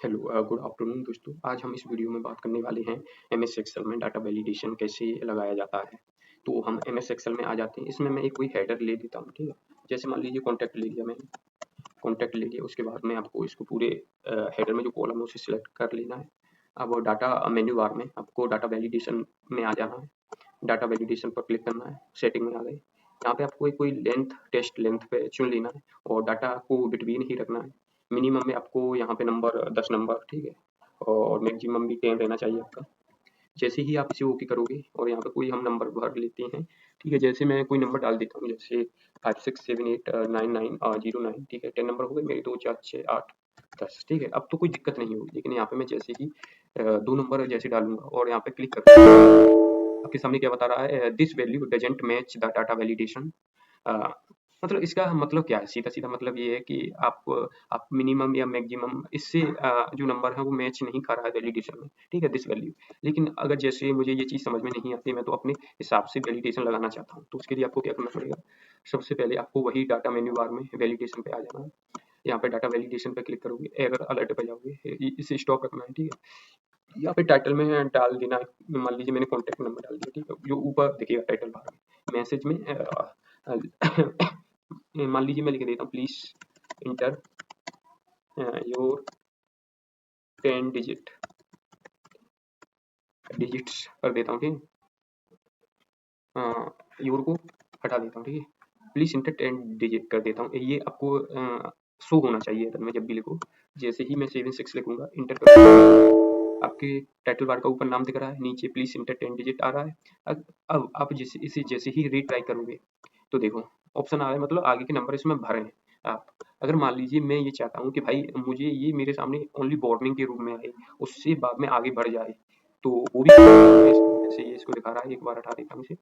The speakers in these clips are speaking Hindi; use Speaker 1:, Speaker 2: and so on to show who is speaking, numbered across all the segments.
Speaker 1: हेलो गुड आफ्टरनून दोस्तों। आज हम इस वीडियो में बात करने वाले हैं एमएस एक्सेल में डाटा वैलिडेशन कैसे लगाया जाता है। तो हम एमएस एक्सेल में आ जाते हैं। इसमें मैं एक कोई हेडर ले लेता हूँ, ठीक है। जैसे मान लीजिए कॉन्टैक्ट ले लिया मैंने, कॉन्टैक्ट ले लिया। उसके बाद में आपको इसको पूरे हेडर में जो कॉलम है उसे सिलेक्ट कर लेना है। अब डाटा मेन्यू बार में आपको डाटा वैलिडेशन में आ जाना है। डाटा वैलिडेशन पर क्लिक करना है। सेटिंग में आ गए। यहाँ पे आपको कोई लेंथ, टेस्ट लेंथ पे चुन लेना है और डाटा को बिटवीन ही रखना है। मिनिमम में आपको यहाँ पे नंबर 10 नंबर, ठीक है, और मैक्सिमम भी 10 रहना चाहिए आपका। जैसे ही आप इसे ओके करोगे और यहाँ पे कोई हम नंबर भर लेते हैं, ठीक है। जैसे मैं कोई नंबर डाल देता हूँ, जैसे 56789909, ठीक है। 10 नंबर हो गए मेरे, 2 4 6 8 10, ठीक है। अब तो कोई दिक्कत नहीं होगी। लेकिन यहाँ पे मैं जैसे ही 2 नंबर जैसे डालूंगा और यहाँ पे क्लिक कर, आपके सामने क्या बता रहा है, this value doesn't match the data validation. मतलब इसका मतलब क्या है, सीधा सीधा मतलब ये है कि आप मिनिमम या मैक्सिमम इससे जो नंबर है वो मैच नहीं कर रहा है वैलिडेशन में, ठीक है, दिस वैल्यू। लेकिन अगर जैसे मुझे ये चीज़ समझ में नहीं आती, मैं तो अपने हिसाब से वैलिडेशन लगाना चाहता हूँ, तो उसके लिए आपको क्या करना पड़ेगा। सबसे पहले आपको वही डाटा मेन्यू बार में वैलिडेशन पे आ जाना है। यहाँ पे डाटा वैलिडेशन पे क्लिक करोगे, एरर अलर्ट पे जाओगे, इसे स्टॉप रखना है, ठीक है। यहाँ पे टाइटल में है डाल देना है। मान लीजिए मैंने कॉन्टैक्ट नंबर डाल दिया, ठीक है, जो ऊपर दिखेगा टाइटल बार में। मैसेज में मान लीजिए मैं लिख देता हूँ, प्लीज इंटर योर 10 डिजिट्स कर देता हूँ, ठीक है। योर को हटा देता हूँ, ठीक है। प्लीज इंटर 10 डिजिट कर देता हूँ। ये आपको शो होना चाहिए अगर मैं जब भी लिखूँ। जैसे ही मैं 76 लिखूंगा, इंटर कर, आपके टाइटल बार का ऊपर नाम दिख रहा है, नीचे प्लीज इंटर 10 डिजिट आ रहा है। अब आप जैसे ही रीट्राई करोगे तो देखो ऑप्शन आ रहा है, मतलब आगे के नंबर इसमें भरे हैं आप। अगर मान लीजिए मैं ये चाहता हूँ कि भाई मुझे ये मेरे सामने ओनली वार्निंग के रूप में आए, उससे बाद में आगे बढ़ जाए, तो वो भी जैसे ये इसको दिखा रहा है। एक बार हटा देता हूँ इसे।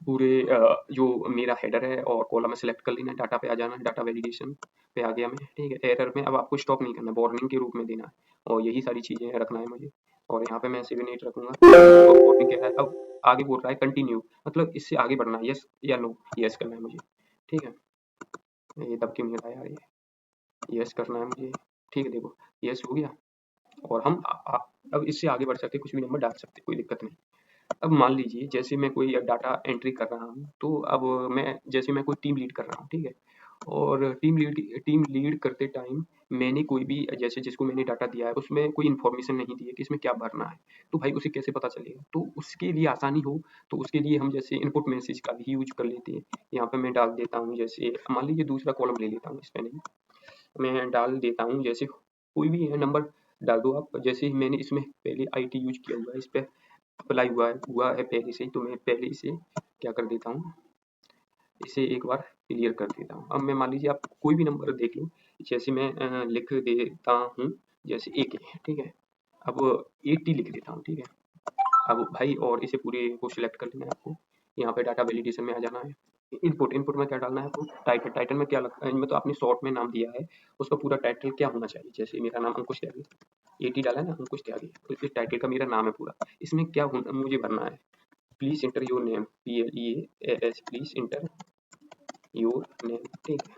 Speaker 1: पूरे जो मेरा हेडर है और कॉलम में सेलेक्ट कर लेना है, डाटा पे आ जाना है, डाटा वैलिडेशन पे आ गया मैं, ठीक है। एरर में अब आपको स्टॉप नहीं करना, वार्निंग के रूप में देना है और यही सारी चीज़ें रखना है मुझे। और यहाँ पे मैं 7 8 रखूंगा। और वार्निंग कह रहा है, अब आगे बोल रहा है कंटिन्यू, मतलब इससे आगे बढ़ना है, यस या नो, यस करना है मुझे, ठीक है। ये दब के नहीं रहा यार, ये यस करना है मुझे, ठीक है। देखो यस हो गया और हम अब इससे आगे बढ़ सकते, कुछ भी नंबर डाल सकते, कोई दिक्कत नहीं। अब मान लीजिए जैसे मैं कोई डाटा एंट्री कर रहा हूँ, तो अब मैं कोई टीम लीड कर रहा हूँ, ठीक है। और टीम लीड करते टाइम मैंने कोई भी, जैसे जिसको मैंने डाटा दिया है उसमें कोई इन्फॉर्मेशन नहीं दी है कि इसमें क्या भरना है, तो भाई उसे कैसे पता चलेगा। तो उसके लिए आसानी हो, तो उसके लिए हम जैसे इनपुट मैसेज का भी यूज कर लेते हैं। यहाँ पे मैं डाल देता हूँ, जैसे मान लीजिए दूसरा कॉलम ले लेता हूँ, इस पे नहीं, मैं डाल देता हूँ जैसे कोई भी नंबर डाल दो आप। जैसे ही मैंने इसमें पहले आईटी यूज किया हुआ है, इस पे अप्लाई हुआ है पहले से ही, तो मैं पहले इसे क्या कर देता हूँ, इसे एक बार क्लियर कर देता हूँ। अब मैं मान लीजिए आप कोई भी नंबर देख लो, जैसे मैं लिख देता हूँ, जैसे AK, ठीक है। अब 80 लिख देता हूँ, ठीक है। अब भाई और इसे पूरे को सिलेक्ट कर लेना है आपको। यहाँ पे डाटा वैलिडेशन में आ जाना है। इनपुट में क्या डालना है आपको, टाइटल में क्या लगता है, इनमें तो आपने शॉर्ट में नाम दिया है, उसका पूरा टाइटल क्या होना चाहिए। जैसे मेरा नाम अंकुश त्यागी, 80 डाला है ना, अंकुश त्यागी, तो इस टाइटल का मेरा नाम है पूरा। इसमें क्या मुझे भरना है, please inter your name, PLEAS, please inter your name, ठीक है।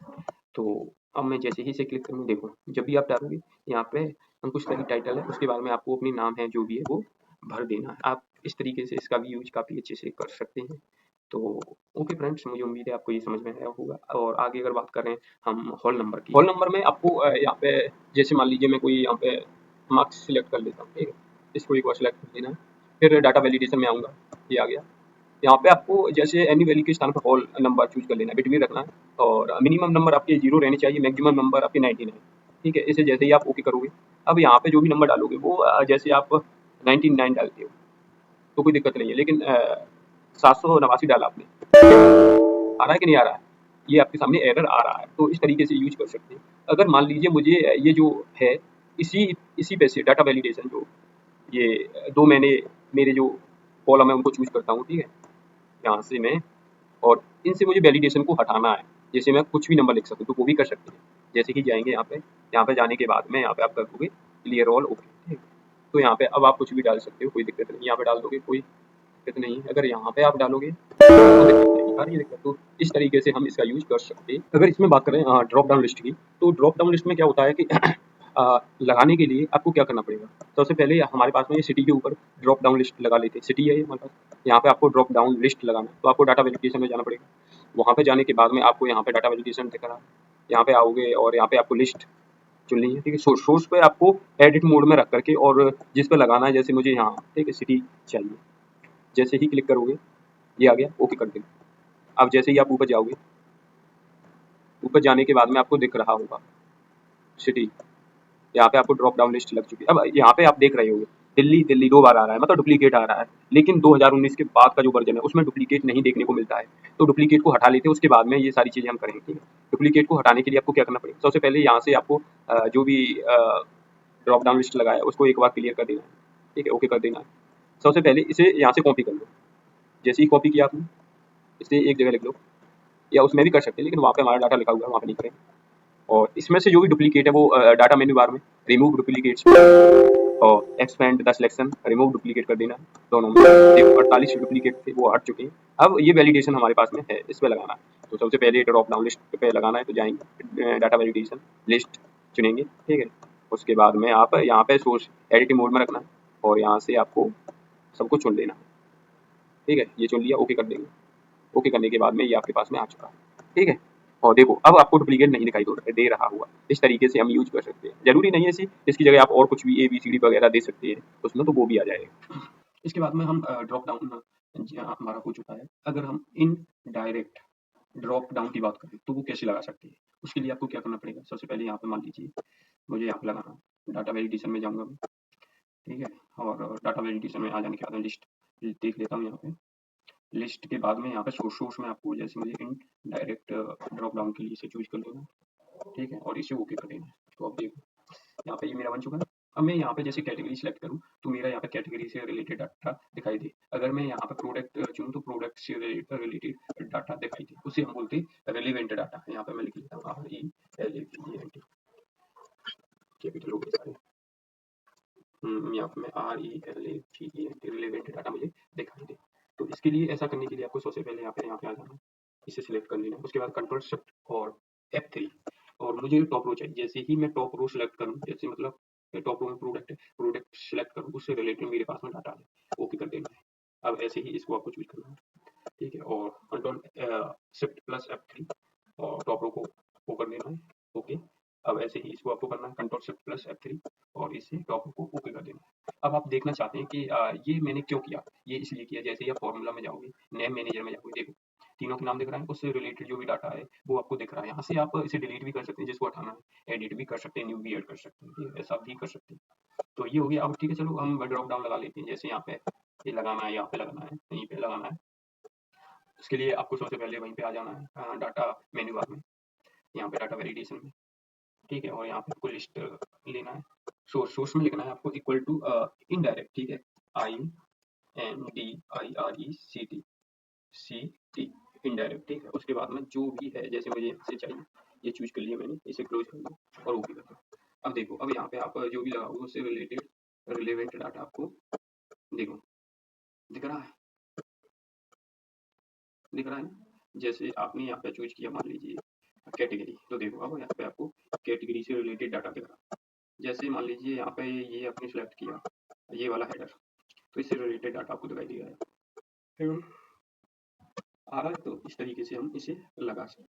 Speaker 1: तो अब मैं जैसे ही इसे क्लिक करूँ, देखो जब भी आप डालोगे यहाँ पे अंकुश त्यागी टाइटल है, उसके बाद में आपको अपनी नाम है जो भी है वो भर देना है। आप इस तरीके से इसका भी यूज काफ़ी अच्छे से कर सकते हैं। तो ओके फ्रेंड्स, मुझे उम्मीद है आपको ये समझ में आया होगा। और आगे अगर बात करें हम होल नंबर की, होल नंबर में आपको यहाँ पे जैसे मान लीजिए मैं कोई यहाँ पे मार्क्स सिलेक्ट कर लेता हूँ, ठीक है। इसको एक बार सिलेक्ट कर लेना है, फिर डाटा वैलिडेशन में आऊँगा, ये आ गया। यहाँ पे आपको जैसे एनी वैल्यू के स्थान पर होल नंबर चूज कर लेना है, बिटवीन रखना है। और मिनिमम नंबर आपके 0 रहने चाहिए, मैक्सिमम नंबर आपके 99, ठीक है। इसे जैसे ही आप ओके करोगे, अब यहाँ पे जो भी नंबर डालोगे वो जैसे आप 99 डालते हो तो कोई दिक्कत नहीं है। लेकिन 789 डाला आपने, आ रहा है कि नहीं आ रहा है, ये आपके सामने एरर आ रहा है। तो इस तरीके से यूज कर सकते हैं। अगर मान लीजिए मुझे ये जो है, इसी इसी पे से डाटा वैलिडेशन, जो ये दो मैंने मेरे जो कॉलम है उनको चूज करता हूँ, ठीक है, यहाँ से मैं, और इनसे मुझे वैलिडेशन को हटाना है। जैसे मैं कुछ भी नंबर लिख सकूँ तो वो भी कर सकते हैं। जैसे कि जाएंगे यहाँ पे जाने के बाद में यहाँ पे आप कर दोगे क्लियर ऑल, ओके, ठीक। तो यहाँ पे अब आप कुछ भी डाल सकते हो, कोई दिक्कत नहीं। यहाँ पे डाल दोगे, कोई दिक्कत नहीं। अगर यहाँ पे आप डालोगे तो दिक्कत नहीं आ रही है दिक्कत। तो इस तरीके से हम इसका यूज कर सकते हैं। अगर इसमें बात करें ड्रॉप डाउन लिस्ट की, तो ड्रॉप डाउन लिस्ट में क्या होता है कि लगाने के लिए आपको क्या करना पड़ेगा, सबसे पहले हमारे पास में ये सिटी के ऊपर ड्रॉप डाउन लिस्ट लगा लेते हैं। सिटी है ये हमारे पास, यहाँ पे आपको ड्रॉप डाउन लिस्ट लगाना है, तो आपको डाटा वेरिफिकेशन में जाना पड़ेगा। वहाँ पे जाने के बाद में आपको यहाँ पे डाटा वेरिफिकेशन दिख रहा है, यहाँ पे आओगे और यहाँ पे आपको लिस्ट चुननी है, ठीक है। सोर्स पे आपको एडिट मोड में रख करके और जिस पे लगाना है, जैसे मुझे यहाँ, ठीक है, सिटी चाहिए, जैसे ही क्लिक करोगे ये आ गया, ओके कर देना। अब जैसे ही आप ऊपर जाओगे, ऊपर जाने के बाद में आपको दिख रहा होगा सिटी, यहाँ पे आपको ड्रॉप डाउन लिस्ट लग चुकी है। अब यहाँ पे आप देख रहे होगे दिल्ली दिल्ली 2 बार आ रहा है, मतलब डुप्लीकेट आ रहा है, लेकिन 2019 के बाद का जो वर्जन है उसमें डुप्लीकेट नहीं देखने को मिलता है, तो डुप्लीकेट को हटा लेते हैं, उसके बाद में ये सारी चीज़ें हम करेंगे, ठीक है। डुप्लीकेट को हटाने के लिए आपको क्या करना पड़ेगा, सबसे पहले यहाँ से आपको जो भी ड्रॉप डाउन लिस्ट लगाया है उसको एक बार क्लियर कर देना है, ठीक है, ओके कर देना है। सबसे पहले इसे यहाँ से कॉपी कर लो, जैसे ही कॉपी किया आपने इसे एक जगह लिख लो, या उसमें भी कर सकते हैं, लेकिन वहाँ पे हमारा डाटा लिखा हुआ है, वहाँ पे नहीं करेंगे। और इसमें से जो भी डुप्लीकेट है वो डाटा मेन्यू बार में रिमूव डुप्लीकेट्स और expand the selection remove duplicate कर देना, दोनों में देखो 48 डुप्लीकेट थे वो हट चुके हैं। अब ये वैलिडेशन हमारे पास में है, इस पे लगाना है, तो सबसे पहले ड्रॉप डाउन लिस्ट पे लगाना है, तो जाएंगे डाटा वैलिडेशन लिस्ट चुनेंगे, ठीक है। उसके बाद में आप यहाँ पे सोर्स एडिटिंग मोड में रखना है और यहाँ से आपको सबको चुन लेना है, ठीक है। ये चुन लिया, ओके कर देंगे। ओके करने के बाद में ये आपके पास में आ चुका है, ठीक है। और देखो अब आपको डुप्लीकेट नहीं दिखाई दे रहा हुआ, इस तरीके से हम यूज कर सकते हैं। जरूरी नहीं है इसकी जगह आप और कुछ भी ABCD वगैरह दे सकते हैं उसमें, तो वो भी आ जाएगा। इसके बाद में हम ड्रॉप डाउन हमारा हो चुका है। अगर हम इन डायरेक्ट ड्रॉप डाउन की बात करें तो वो कैसे लगा सकते हैं, उसके लिए आपको क्या करना पड़ेगा, सबसे पहले यहाँ पे मान लीजिए मुझे यहाँ पे लगाना है, डाटा वैलिडेशन में जाऊँगा मैं, ठीक है। और डाटा वैलिडेशन में आ जाने के बाद में लिस्ट देख लेता हूँ, यहाँ पे लिस्ट के बाद में यहाँ पे सोर्स में आपको जैसे मुझे इन डायरेक्ट ड्रॉप डाउन के लिए इसे चूज कर लेना, ठीक है, और इसे ओके कर देना। तो अब देखो यहाँ पे ये मेरा बन चुका है। अब मैं यहाँ पे जैसे कैटेगरी सेलेक्ट करूँ तो मेरा यहाँ पे कैटेगरी से रिलेटेड डाटा दिखाई दे। अगर मैं यहाँ पे प्रोडक्ट चुनूँ तो प्रोडक्ट से रिलेटेड डाटा दिखाई दे, उसे हम बोलते हैं रिलेवेंट डाटा। यहाँ पे मैं लिख लेता हूँ RELEVENT, कैपिटल हो गए सारे, यहाँ पे मैं RELEVENT रिलेवेंट डाटा मुझे दिखाई दे। तो इसके लिए ऐसा करने के लिए आपको सबसे पहले यहाँ पे आ जाना है, इसे सिलेक्ट कर लेना है। उसके बाद कंट्रोल शिफ्ट और F3, और मुझे टॉप रो चाहिए। जैसे ही मैं टॉप रो सेलेक्ट करूँ, जैसे मतलब टॉप रो में प्रोडक्ट सेलेक्ट करूँ, उससे रिलेटेड मेरे पास में डाटा है, ओके कर देना है। अब ऐसे ही इसको आपको चूज करना है, ठीक है, और कंट्रोल शिफ्ट प्लस F3 और टॉप रो को वो कर देना है, ओके। अब ऐसे ही इसको आपको करना है कंट्रोल शिफ्ट प्लस F3 और इसे टॉप रो को ओके कर देना है। अब आप देखना चाहते हैं कि ये मैंने क्यों किया, ये इसलिए किया, जैसे ही आप फॉर्मूला में जाओगे, नेम मैनेजर में जाओगे, देखो तीनों के नाम दिख रहा है, उससे रिलेटेड जो भी डाटा है वो आपको दिख रहा है। यहाँ से आप इसे डिलीट भी कर सकते हैं, जिसको हटाना है एडिट भी कर सकते हैं, न्यू भी ऐड कर सकते हैं, ठीक है, ऐसा भी कर सकते हैं। तो ये हो गया। अब ठीक है, चलो हम ड्रॉप डाउन लगा लेते हैं। जैसे यहाँ पे ये लगाना है, यहाँ पे लगाना है, यहीं पे लगाना है। उसके लिए आपको सबसे पहले वहीं पे आ जाना है डाटा मेन्यू बार में, यहाँ पे डाटा वैलिडेशन में, ठीक है, और यहाँ पे आपको लिस्ट लेना है। सोर्स में लिखना है आपको इक्वल टू इनडायरेक्ट, ठीक है, INDIRECT इनडायरेक्ट, ठीक है। उसके बाद में जो भी है, जैसे मुझे यहाँ से चाहिए ये चूज कर लिया मैंने, इसे क्लोज कर दिया और ओके कर दिया। अब देखो, अब यहाँ पे आप जो भी लगाओगे उससे रिलेटेड रिलेवेंट डाटा आपको देखो दिख रहा है, दिख रहा है ना। जैसे आपने यहाँ पे चूज किया मान लीजिए कैटेगरी, तो देखो अब यहाँ पे आपको कैटेगरी से रिलेटेड डाटा दिख रहा है। जैसे मान लीजिए यहाँ पे ये आपने सेलेक्ट किया ये वाला हेडर, तो इससे रिलेटेड डाटा आपको दिखाई दे रहा है, आ रहा है। तो इस तरीके से हम इसे लगा सकते हैं।